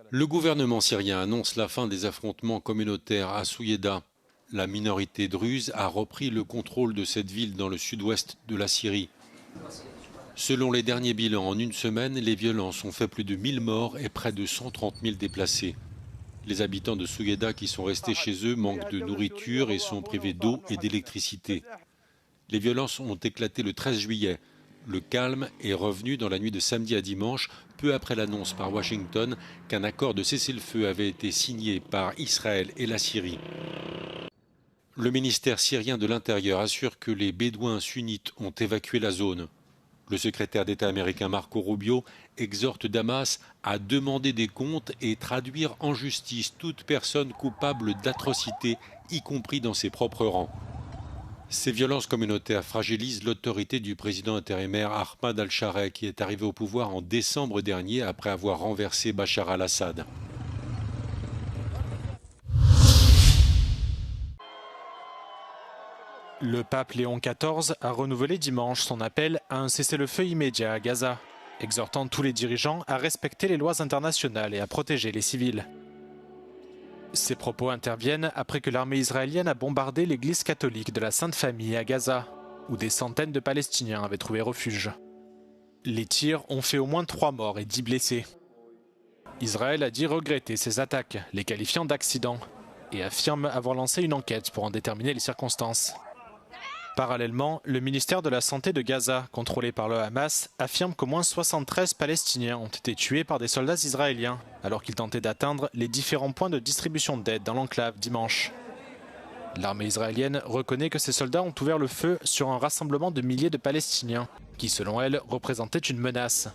Le gouvernement syrien annonce la fin des affrontements communautaires à Souyeda. La minorité druze a repris le contrôle de cette ville dans le sud-ouest de la Syrie. Selon les derniers bilans, en une semaine, les violences ont fait plus de 1000 morts et près de 130 000 déplacés. Les habitants de Souyeda qui sont restés chez eux manquent de nourriture et sont privés d'eau et d'électricité. Les violences ont éclaté le 13 juillet. Le calme est revenu dans la nuit de samedi à dimanche, peu après l'annonce par Washington qu'un accord de cessez-le-feu avait été signé par Israël et la Syrie. Le ministère syrien de l'Intérieur assure que les Bédouins sunnites ont évacué la zone. Le secrétaire d'État américain Marco Rubio exhorte Damas à demander des comptes et traduire en justice toute personne coupable d'atrocités, y compris dans ses propres rangs. Ces violences communautaires fragilisent l'autorité du président intérimaire Ahmad al-Shareh, qui est arrivé au pouvoir en décembre dernier après avoir renversé Bachar al-Assad. Le pape Léon XIV a renouvelé dimanche son appel à un cessez-le-feu immédiat à Gaza, exhortant tous les dirigeants à respecter les lois internationales et à protéger les civils. Ces propos interviennent après que l'armée israélienne a bombardé l'église catholique de la Sainte Famille à Gaza, où des centaines de Palestiniens avaient trouvé refuge. Les tirs ont fait au moins 3 morts et 10 blessés. Israël a dit regretter ces attaques, les qualifiant d'accidents, et affirme avoir lancé une enquête pour en déterminer les circonstances. Parallèlement, le ministère de la Santé de Gaza, contrôlé par le Hamas, affirme qu'au moins 73 Palestiniens ont été tués par des soldats israéliens, alors qu'ils tentaient d'atteindre les différents points de distribution d'aide dans l'enclave dimanche. L'armée israélienne reconnaît que ces soldats ont ouvert le feu sur un rassemblement de milliers de Palestiniens, qui selon elle représentait une menace.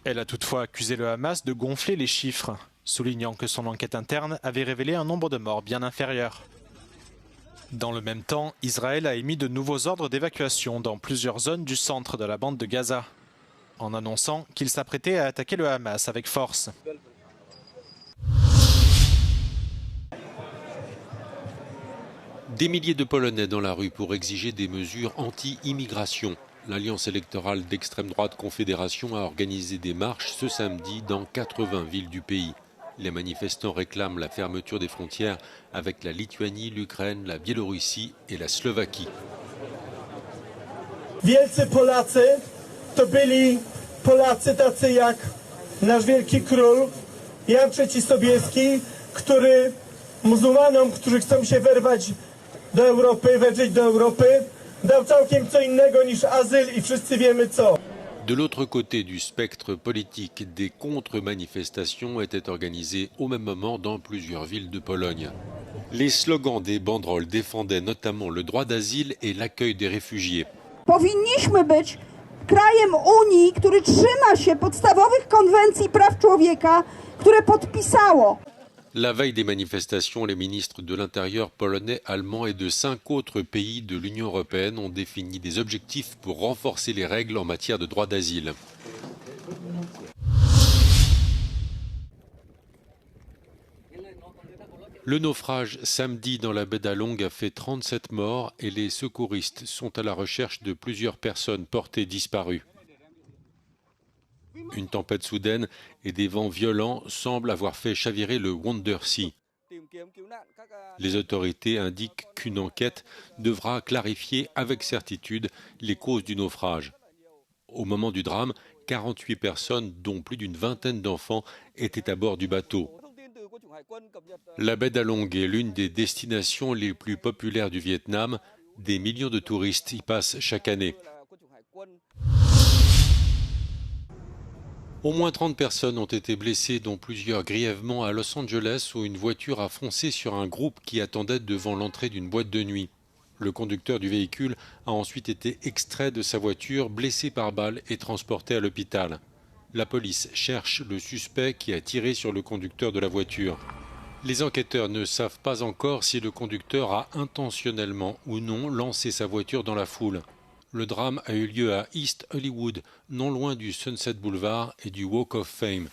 Elle a toutefois accusé le Hamas de gonfler les chiffres, soulignant que son enquête interne avait révélé un nombre de morts bien inférieur. Dans le même temps, Israël a émis de nouveaux ordres d'évacuation dans plusieurs zones du centre de la bande de Gaza, en annonçant qu'il s'apprêtait à attaquer le Hamas avec force. Des milliers de Polonais dans la rue pour exiger des mesures anti-immigration. L'alliance électorale d'extrême droite Confédération a organisé des marches ce samedi dans 80 villes du pays. Les manifestants réclament la fermeture des frontières avec la Lituanie, l'Ukraine, la Biélorussie et la Slovaquie. Wielcy Polacy to byli Polacy tacy jak nasz wielki król Jan III Sobieski, który muzułmanom, którzy chcą się wyrwać do Europy, wedrzeć do Europy, dał całkiem co innego niż azyl i wszyscy wiemy co. De l'autre côté du spectre politique, des contre-manifestations étaient organisées au même moment dans plusieurs villes de Pologne. Les slogans des banderoles défendaient notamment le droit d'asile et l'accueil des réfugiés. Powinniśmy być krajem Unii, który trzyma się podstawowych konwencji praw człowieka, które podpisało. La veille des manifestations, les ministres de l'Intérieur polonais, allemands et de 5 autres pays de l'Union européenne ont défini des objectifs pour renforcer les règles en matière de droit d'asile. Le naufrage samedi dans la baie d'Along a fait 37 morts et les secouristes sont à la recherche de plusieurs personnes portées disparues. Une tempête soudaine et des vents violents semblent avoir fait chavirer le Wonder Sea. Les autorités indiquent qu'une enquête devra clarifier avec certitude les causes du naufrage. Au moment du drame, 48 personnes, dont plus d'une vingtaine d'enfants, étaient à bord du bateau. La baie d'Along est l'une des destinations les plus populaires du Vietnam. Des millions de touristes y passent chaque année. Au moins 30 personnes ont été blessées, dont plusieurs grièvement à Los Angeles, où une voiture a foncé sur un groupe qui attendait devant l'entrée d'une boîte de nuit. Le conducteur du véhicule a ensuite été extrait de sa voiture, blessé par balle et transporté à l'hôpital. La police cherche le suspect qui a tiré sur le conducteur de la voiture. Les enquêteurs ne savent pas encore si le conducteur a intentionnellement ou non lancé sa voiture dans la foule. Le drame a eu lieu à East Hollywood, non loin du Sunset Boulevard et du Walk of Fame.